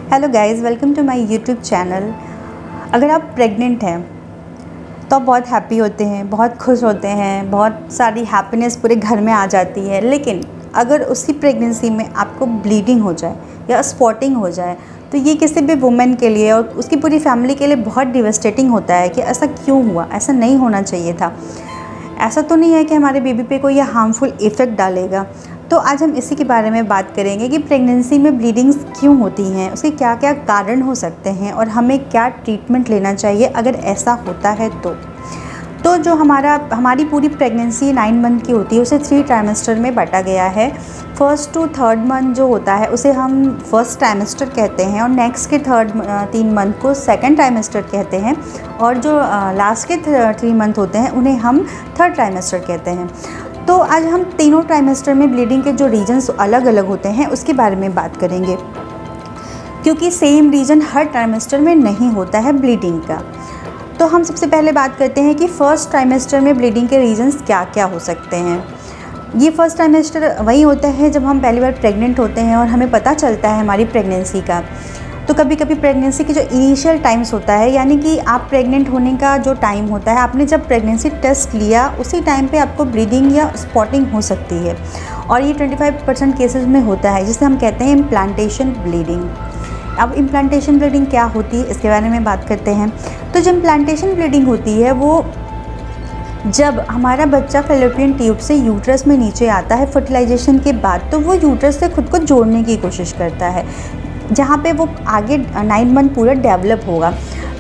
Hello guys, welcome to my YouTube channel. अगर आप pregnant हैं तो आप बहुत हैप्पी होते हैं, बहुत खुश होते हैं, बहुत सारी हैप्पीनेस पूरे घर में आ जाती है। लेकिन अगर उसी प्रेगनेंसी में आपको ब्लीडिंग हो जाए या स्पॉटिंग हो जाए तो ये किसी भी वुमेन के लिए और उसकी पूरी फैमिली के लिए बहुत डिवास्टेटिंग होता है कि ऐसा क्यों हुआ, ऐसा नहीं होना चाहिए था। ऐसा तो नहीं है कि हमारे बेबी पे कोई हार्मफुल इफ़ेक्ट डालेगा। तो आज हम इसी के बारे में बात करेंगे कि प्रेगनेंसी में ब्लीडिंग्स क्यों होती हैं, उसके क्या क्या कारण हो सकते हैं और हमें क्या ट्रीटमेंट लेना चाहिए अगर ऐसा होता है तो जो हमारी पूरी प्रेगनेंसी 9 मंथ की होती है उसे 3 ट्राइमेस्टर में बांटा गया है। फर्स्ट टू थर्ड मंथ जो होता है उसे हम फर्स्ट ट्राइमेस्टर कहते हैं और नेक्स्ट के 3 मंथ को सेकंड ट्राइमेस्टर कहते हैं और जो लास्ट के 3 मंथ होते हैं उन्हें हम थर्ड ट्राइमेस्टर कहते हैं। तो आज हम तीनों ट्राइमेस्टर में ब्लीडिंग के जो रीजन्स अलग अलग होते हैं उसके बारे में बात करेंगे, क्योंकि सेम रीजन हर ट्राइमेस्टर में नहीं होता है ब्लीडिंग का। तो हम सबसे पहले बात करते हैं कि फ़र्स्ट ट्राइमेस्टर में ब्लीडिंग के रीजन्स क्या क्या हो सकते हैं। ये फर्स्ट ट्राइमेस्टर वही होता है जब हम पहली बार प्रेग्नेंट होते हैं और हमें पता चलता है हमारी प्रेगनेंसी का। तो कभी कभी प्रेगनेंसी की जो इनिशियल टाइम्स होता है, यानी कि आप प्रेग्नेंट होने का जो टाइम होता है, आपने जब प्रेगनेंसी टेस्ट लिया उसी टाइम पे आपको ब्लीडिंग या स्पॉटिंग हो सकती है और ये 25% केसेस में होता है, जिसे हम कहते हैं इम्प्लांटेशन ब्लीडिंग। अब इम्प्लांटेशन ब्लीडिंग क्या होती है इसके बारे में बात करते हैं। तो जो इम्प्लांटेशन ब्लीडिंग होती है वो जब हमारा बच्चा फैलोपियन ट्यूब से यूट्रस में नीचे आता है फर्टिलाइजेशन के बाद, तो वो यूट्रस से खुद को जोड़ने की कोशिश करता है, जहाँ पे वो आगे 9 मंथ पूरा डेवलप होगा।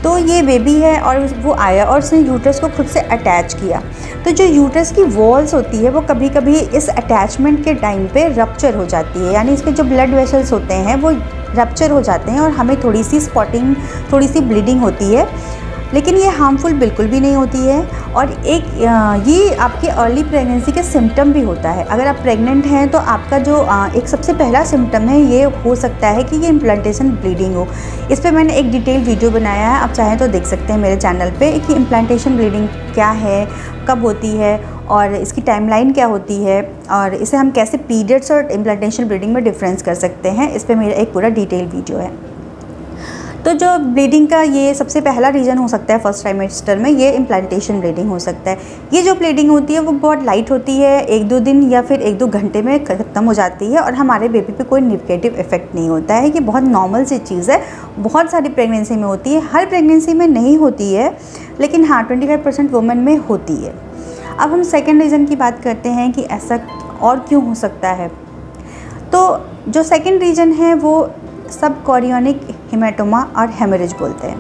तो ये बेबी है और वो आया और उसने यूट्रस को खुद से अटैच किया। तो जो यूट्रस की वॉल्स होती है वो कभी कभी इस अटैचमेंट के टाइम पे रप्चर हो जाती है, यानी इसके जो ब्लड वेसल्स होते हैं वो रप्चर हो जाते हैं और हमें थोड़ी सी स्पॉटिंग, थोड़ी सी ब्लीडिंग होती है। लेकिन ये हार्मफुल बिल्कुल भी नहीं होती है और ये आपकी अर्ली प्रेगनेंसी के सिम्टम भी होता है। अगर आप प्रेग्नेंट हैं तो आपका जो एक सबसे पहला सिम्टम है ये हो सकता है कि ये इम्प्लांटेशन ब्लीडिंग हो। इस पर मैंने एक डिटेल वीडियो बनाया है, आप चाहें तो देख सकते हैं मेरे चैनल पे कि इम्प्लांटेशन ब्लीडिंग क्या है, कब होती है और इसकी टाइमलाइन क्या होती है और इसे हम कैसे पीरियड्स और इम्प्लांटेशन ब्लीडिंग में डिफरेंस कर सकते हैं। इस पर मेरा एक पूरा डिटेल वीडियो है। तो जो ब्लीडिंग का ये सबसे पहला रीज़न हो सकता है फर्स्ट ट्राइमेस्टर में, ये इम्प्लांटेशन ब्लीडिंग हो सकता है। ये जो ब्लीडिंग होती है वो बहुत लाइट होती है, 1-2 दिन या फिर 1-2 घंटे में ख़त्म हो जाती है और हमारे बेबी पे कोई नेगेटिव इफेक्ट नहीं होता है। ये बहुत नॉर्मल सी चीज़ है, बहुत सारी प्रेगनेंसी में होती है, हर प्रेगनेंसी में नहीं होती है, लेकिन हाँ 25% वुमेन में होती है। अब हम सेकेंड रीज़न की बात करते हैं कि ऐसा और क्यों हो सकता है। तो जो सेकेंड रीज़न है वो सब कोरियोनिक हेमाटोमा और हेमरेज बोलते हैं।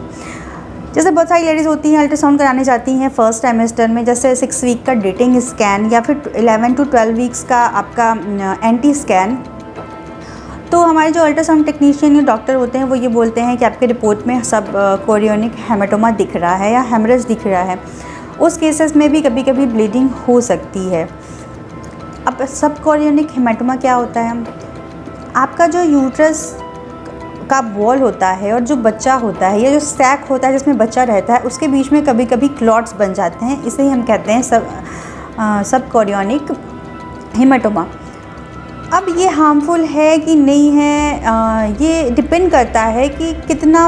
जैसे बहुत सारी लेडीज़ होती हैं अल्ट्रासाउंड कराने जाती हैं फर्स्ट ट्राइमेस्टर में, जैसे 6 वीक का डेटिंग स्कैन या फिर 11 to 12 वीक्स का आपका एंटी स्कैन। तो हमारे जो अल्ट्रासाउंड टेक्नीशियन या डॉक्टर होते हैं वो ये बोलते हैं कि आपके रिपोर्ट में सब कोरियोनिक हेमाटोमा दिख रहा है या हेमरेज दिख रहा है। उस केसेस में भी कभी कभी ब्लीडिंग हो सकती है। अब सब कोरियोनिक हेमाटोमा क्या होता है, आपका जो यूट्रस का वॉल होता है और जो बच्चा होता है या जो सैक होता है जिसमें बच्चा रहता है उसके बीच में कभी कभी क्लॉट्स बन जाते हैं, इसे ही हम कहते हैं सब कोरियोनिक हेमाटोमा। अब ये हार्मफुल है कि नहीं है, ये डिपेंड करता है कि कितना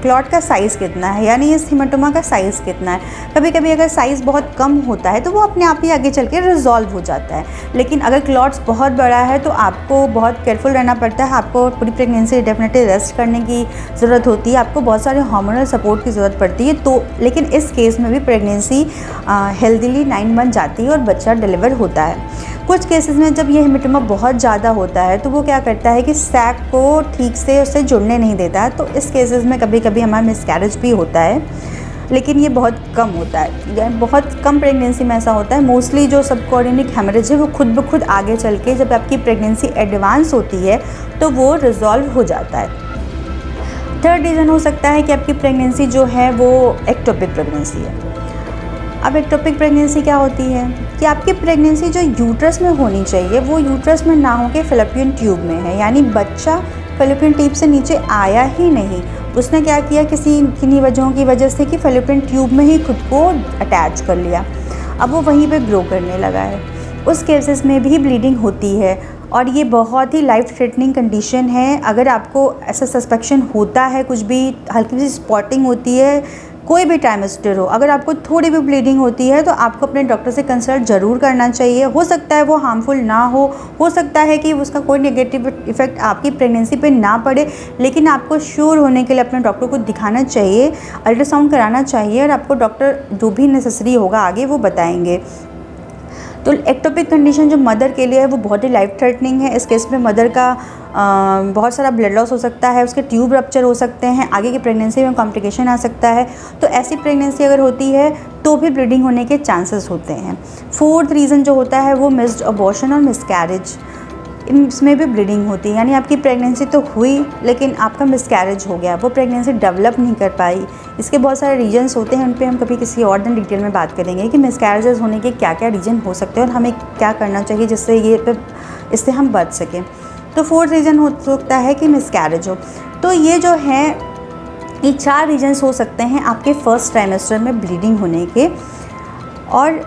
क्लॉट का साइज़ कितना है, यानी इस हेमाटोमा का साइज़ कितना है। कभी कभी अगर साइज़ बहुत कम होता है तो वो अपने आप ही आगे चल के रिजॉल्व हो जाता है, लेकिन अगर क्लॉट्स बहुत बड़ा है तो आपको बहुत केयरफुल रहना पड़ता है। आपको पूरी प्रेगनेंसी डेफिनेटली रेस्ट करने की ज़रूरत होती है, आपको बहुत सारे हार्मोनल सपोर्ट की ज़रूरत पड़ती है। तो लेकिन इस केस में भी प्रेगनेंसी हेल्दीली 9 मंथ जाती है और बच्चा डिलीवर होता है। कुछ केसेस में जब ये हेमाटोमा बहुत ज़्यादा होता है तो वो क्या करता है कि सैक को ठीक से उससे जुड़ने नहीं देता है, तो इस केसेस में कभी कभी हमारा मिसकैरेज भी होता है, लेकिन ये बहुत कम होता है, बहुत कम प्रेगनेंसी में ऐसा होता है। मोस्टली जो सब कोरियोनिक हेमरेज है वो खुद ब खुद आगे चल के जब आपकी प्रेगनेंसी एडवांस होती है तो वो रिजॉल्व हो जाता है। थर्ड रीज़न हो सकता है कि आपकी प्रेगनेंसी जो है वो एक्टोपिक प्रेगनेंसी है। अब एक्टोपिक प्रेगनेंसी क्या होती है कि आपकी प्रेगनेंसी जो यूट्रस में होनी चाहिए वो यूट्रस में ना होकर फैलोपियन ट्यूब में है, यानी बच्चा फैलोपियन ट्यूब से नीचे आया ही नहीं। उसने क्या किया, किन्हीं वजहों की वजह से कि फैलोपियन ट्यूब में ही खुद को अटैच कर लिया, अब वो वहीं पे ग्रो करने लगा है। उस केसेस में भी ब्लीडिंग होती है और ये बहुत ही लाइफ थ्रेटनिंग कंडीशन है। अगर आपको ऐसा सस्पेक्शन होता है, कुछ भी हल्की सी स्पॉटिंग होती है, कोई भी ट्राइमेस्टर हो, अगर आपको थोड़ी भी ब्लीडिंग होती है तो आपको अपने डॉक्टर से कंसल्ट ज़रूर करना चाहिए। हो सकता है वो हार्मफुल ना हो सकता है कि उसका कोई नेगेटिव इफ़ेक्ट आपकी प्रेगनेंसी पे ना पड़े, लेकिन आपको श्योर होने के लिए अपने डॉक्टर को दिखाना चाहिए, अल्ट्रासाउंड कराना चाहिए, और आपको डॉक्टर जो भी नेसेसरी होगा आगे वो बताएंगे। तो एक्टोपिक कंडीशन जो मदर के लिए है वो बहुत ही लाइफ थ्रेटनिंग है। इस केस में मदर का बहुत सारा ब्लड लॉस हो सकता है, उसके ट्यूब रप्चर हो सकते हैं, आगे की प्रेगनेंसी में कॉम्प्लिकेशन आ सकता है। तो ऐसी प्रेगनेंसी अगर होती है तो भी ब्लीडिंग होने के चांसेस होते हैं। फोर्थ रीज़न जो होता है वो मिस्ड अबॉर्शन और मिसकैरेज, इसमें भी ब्लीडिंग होती है। यानी आपकी प्रेगनेंसी तो हुई लेकिन आपका मिसकैरेज हो गया, वो प्रेगनेंसी डेवलप नहीं कर पाई। इसके बहुत सारे रीजंस होते हैं, उन पे हम कभी किसी और दिन डिटेल में बात करेंगे कि मिसकैरेजेस होने के क्या क्या रीज़न हो सकते हैं और हमें क्या करना चाहिए जिससे इससे हम बच सकें। तो फोर्थ रीज़न हो सकता है कि मिसकैरेज हो। तो ये जो है, ये 4 रीजंस हो सकते हैं आपके फर्स्ट ट्राइमेस्टर में ब्लीडिंग होने के, और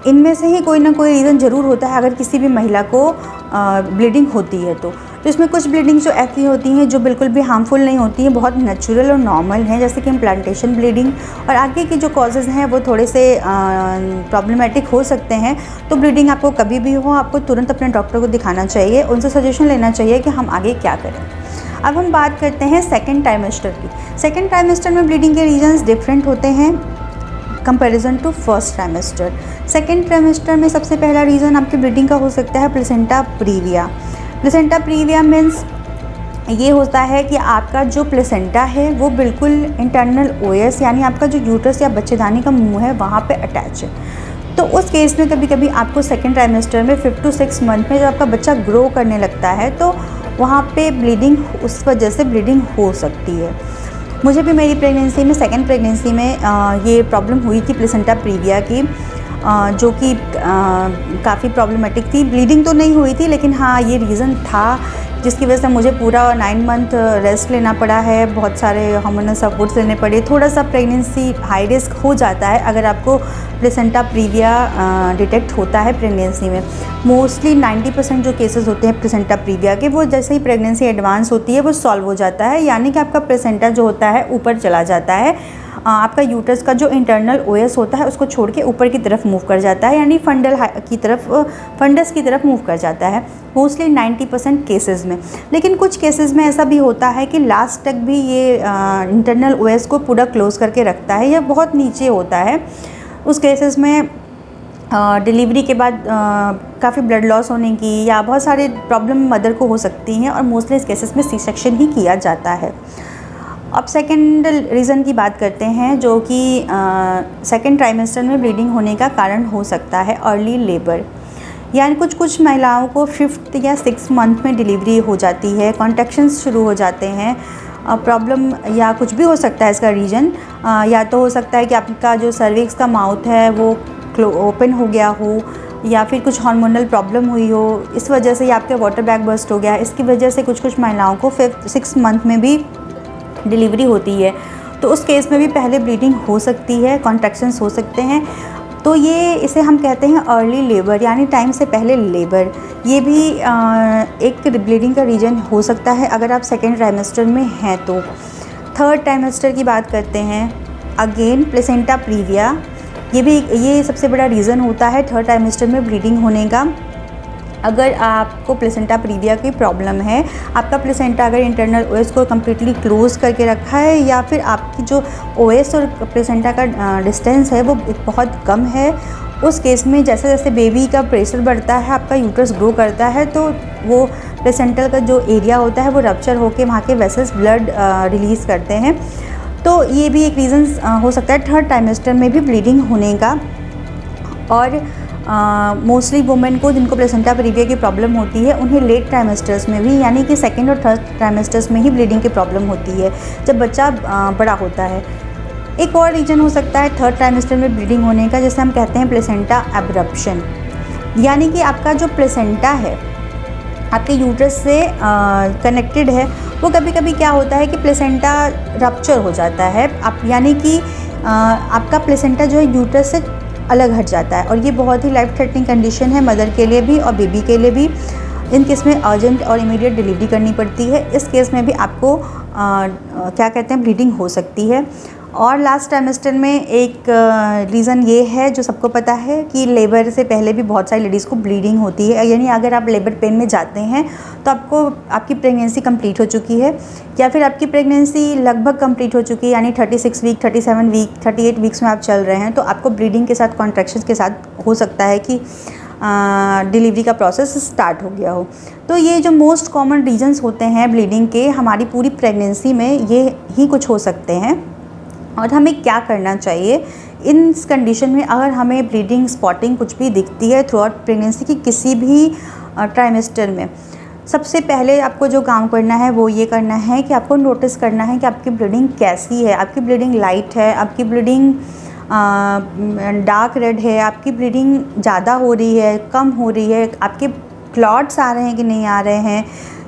इनमें से ही कोई ना कोई रीज़न ज़रूर होता है अगर किसी भी महिला को ब्लीडिंग होती है तो इसमें कुछ ब्लीडिंग्स जो ऐसी होती हैं जो बिल्कुल भी हार्मफुल नहीं होती हैं, बहुत नेचुरल और नॉर्मल हैं, जैसे कि इम्प्लांटेशन ब्लीडिंग। और आगे की जो कॉजेज़ हैं वो थोड़े से प्रॉब्लमेटिक हो सकते हैं। तो ब्लीडिंग आपको कभी भी हो, आपको तुरंत अपने डॉक्टर को दिखाना चाहिए, उनसे सजेशन लेना चाहिए कि हम आगे क्या करें। अब हम बात करते हैं सेकेंड ट्राइमेस्टर की। सेकेंड ट्राइमेस्टर में ब्लीडिंग के रीजन्स डिफरेंट होते हैं comparison to first trimester. Second trimester में सबसे पहला रीज़न आपकी ब्लीडिंग का हो सकता है placenta previa. Placenta previa means ये होता है कि आपका जो प्लेसेंटा है वो बिल्कुल इंटरनल ओएस यानी आपका जो यूट्रस या बच्चेदानी का मुंह है वहाँ पे अटैच है। तो उस केस में कभी कभी आपको सेकेंड ट्राइमेस्टर में 5 to 6 मंथ में जब आपका बच्चा ग्रो करने लगता है तो वहाँ पे ब्लीडिंग, उस वजह से ब्लीडिंग हो सकती है। मुझे भी मेरी प्रेगनेंसी में, सेकेंड प्रेगनेंसी में ये प्रॉब्लम हुई थी प्लेसेंटा प्रीविया की, जो कि काफ़ी प्रॉब्लमेटिक थी। ब्लीडिंग तो नहीं हुई थी लेकिन हाँ ये रीज़न था जिसकी वजह से मुझे पूरा 9 मंथ रेस्ट लेना पड़ा है, बहुत सारे हार्मोनल सपोर्ट्स लेने पड़े। थोड़ा सा प्रेगनेंसी हाई रिस्क हो जाता है अगर आपको प्लेसेंटा प्रीविया डिटेक्ट होता है प्रेगनेंसी में। मोस्टली 90% जो केसेस होते हैं प्लेसेंटा प्रीविया के, वो जैसे ही प्रेगनेंसी एडवांस होती है वो सॉल्व हो जाता है, यानी कि आपका प्लेसेंटा जो होता है ऊपर चला जाता है, आपका यूट्रस का जो इंटरनल ओएस होता है उसको छोड़ के ऊपर की तरफ मूव कर जाता है, यानी फंडस की तरफ मूव कर जाता है मोस्टली 90% केसेस में। लेकिन कुछ केसेस में ऐसा भी होता है कि लास्ट तक भी ये इंटरनल ओएस को पूरा क्लोज करके रखता है या बहुत नीचे होता है। उस केसेस में डिलीवरी के बाद काफ़ी ब्लड लॉस होने की या बहुत सारे प्रॉब्लम मदर को हो सकती हैं, और मोस्टली इस केसेस में सी सेक्शन ही किया जाता है। अब सेकेंड रीज़न की बात करते हैं जो कि सेकेंड ट्राइमेस्टर में ब्लीडिंग होने का कारण हो सकता है अर्ली लेबर, यानी कुछ महिलाओं को 5th या 6th मंथ में डिलीवरी हो जाती है, कॉन्ट्रैक्शंस शुरू हो जाते हैं। प्रॉब्लम या कुछ भी हो सकता है इसका रीज़न, या तो हो सकता है कि आपका जो सर्विक्स का माउथ है वो ओपन हो गया हो, या फिर कुछ हार्मोनल प्रॉब्लम हुई हो, इस वजह से या आपका वाटर बैग बर्स्ट हो गया। इसकी वजह से कुछ महिलाओं को 5th-6th मंथ में भी डिलीवरी होती है, तो उस केस में भी पहले ब्लीडिंग हो सकती है, कॉन्ट्रैक्शंस हो सकते हैं। तो ये इसे हम कहते हैं अर्ली लेबर, यानी टाइम से पहले लेबर। ये भी एक ब्लीडिंग का रीज़न हो सकता है अगर आप सेकेंड ट्राइमेस्टर में हैं तो। थर्ड ट्राइमेस्टर की बात करते हैं, अगेन प्लेसेंटा प्रीविया, ये सबसे बड़ा रीज़न होता है थर्ड ट्राइमेस्टर में ब्लीडिंग होने का। अगर आपको प्लेसेंटा प्रीविया की प्रॉब्लम है, आपका प्लेसेंटा अगर इंटरनल ओएस को कम्प्लीटली क्लोज करके रखा है, या फिर आपकी जो ओएस और प्लेसेंटा का डिस्टेंस है वो बहुत कम है, उस केस में जैसे जैसे बेबी का प्रेशर बढ़ता है, आपका यूट्रस ग्रो करता है, तो वो प्लेसेंटल का जो एरिया होता है वो रप्चर होकर वहाँ के वेसल्स ब्लड रिलीज़ करते हैं। तो ये भी एक रीज़न हो सकता है थर्ड ट्राइमेस्टर में भी ब्लीडिंग होने का। और मोस्टली वुमेन को जिनको प्लेसेंटा प्रीविया की प्रॉब्लम होती है उन्हें लेट ट्राइमेस्टर्स में भी, यानी कि सेकेंड और थर्ड ट्राइमेस्टर्स में ही ब्लीडिंग की प्रॉब्लम होती है जब बच्चा बड़ा होता है। एक और रीज़न हो सकता है थर्ड ट्राइमेस्टर में ब्लीडिंग होने का, जैसे हम कहते हैं प्लेसेंटा एब्रप्शन, यानी कि आपका जो प्लेसेंटा है आपके यूट्रस से कनेक्टेड है, वो कभी कभी क्या होता है कि प्लेसेंटा रप्चर हो जाता है, यानी कि आपका प्लेसेंटा जो है यूट्रस से अलग हट जाता है, और ये बहुत ही लाइफ थ्रेटनिंग कंडीशन है मदर के लिए भी और बेबी के लिए भी। इन केस में अर्जेंट और इमीडिएट डिलीवरी करनी पड़ती है। इस केस में भी आपको क्या कहते हैं, ब्लीडिंग हो सकती है। और लास्ट ट्राइमेस्टर में एक रीज़न ये है जो सबको पता है कि लेबर से पहले भी बहुत सारी लेडीज़ को ब्लीडिंग होती है। यानी अगर आप लेबर पेन में जाते हैं तो आपकी प्रेगनेंसी कंप्लीट हो चुकी है, या फिर आपकी प्रेगनेंसी लगभग कंप्लीट हो चुकी है, यानी 36 वीक, 37 वीक, 38 वीक्स में आप चल रहे हैं, तो आपको ब्लीडिंग के साथ, कॉन्ट्रैक्शंस के साथ हो सकता है कि डिलीवरी का प्रोसेस स्टार्ट हो गया हो। तो ये जो मोस्ट कॉमन रीजंस होते हैं ब्लीडिंग के हमारी पूरी प्रेगनेंसी में, ये ही कुछ हो सकते हैं। और हमें क्या करना चाहिए इन कंडीशन में, अगर हमें ब्लीडिंग, स्पॉटिंग कुछ भी दिखती है थ्रू आउट प्रेगनेंसी की किसी भी ट्राइमेस्टर में, सबसे पहले आपको जो काम करना है वो ये करना है कि आपको नोटिस करना है कि आपकी ब्लीडिंग कैसी है। आपकी ब्लीडिंग लाइट है, आपकी ब्लीडिंग डार्क रेड है, आपकी ब्लीडिंग ज़्यादा हो रही है, कम हो रही है, आपके क्लॉट्स आ रहे हैं कि नहीं आ रहे हैं,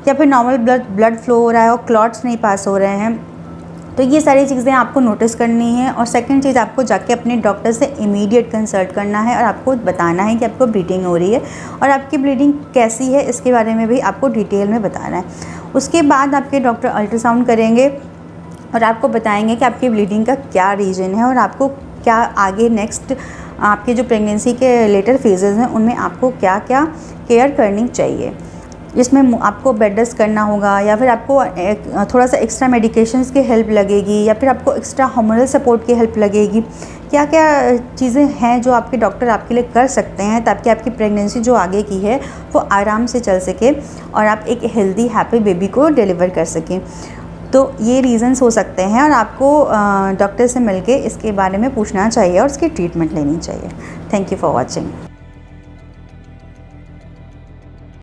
या फिर नॉर्मल ब्लड फ्लो हो रहा है और क्लॉट्स नहीं पास हो रहे हैं। तो ये सारी चीज़ें आपको नोटिस करनी है। और सेकंड चीज़, आपको जाके अपने डॉक्टर से इमीडिएट कंसल्ट करना है और आपको बताना है कि आपको ब्लीडिंग हो रही है और आपकी ब्लीडिंग कैसी है, इसके बारे में भी आपको डिटेल में बताना है। उसके बाद आपके डॉक्टर अल्ट्रासाउंड करेंगे और आपको बताएंगे कि आपकी ब्लीडिंग का क्या रीज़न है और आपको क्या आगे नेक्स्ट आपके जो प्रेगनेंसी के लेटर फेजेज़ हैं उनमें आपको क्या क्या केयर करनी चाहिए। इसमें आपको बेड रेस्ट करना होगा, या फिर आपको थोड़ा सा एक्स्ट्रा मेडिकेशंस की हेल्प लगेगी, या फिर आपको एक्स्ट्रा हार्मोनल सपोर्ट की हेल्प लगेगी। क्या क्या चीज़ें हैं जो आपके डॉक्टर आपके लिए कर सकते हैं ताकि आपकी प्रेगनेंसी जो आगे की है वो आराम से चल सके और आप एक हेल्दी हैप्पी बेबी को डिलीवर कर सकें। तो ये रीज़न्स हो सकते हैं और आपको डॉक्टर से मिलके इसके बारे में पूछना चाहिए और उसकी ट्रीटमेंट लेनी चाहिए। Thank you for watching.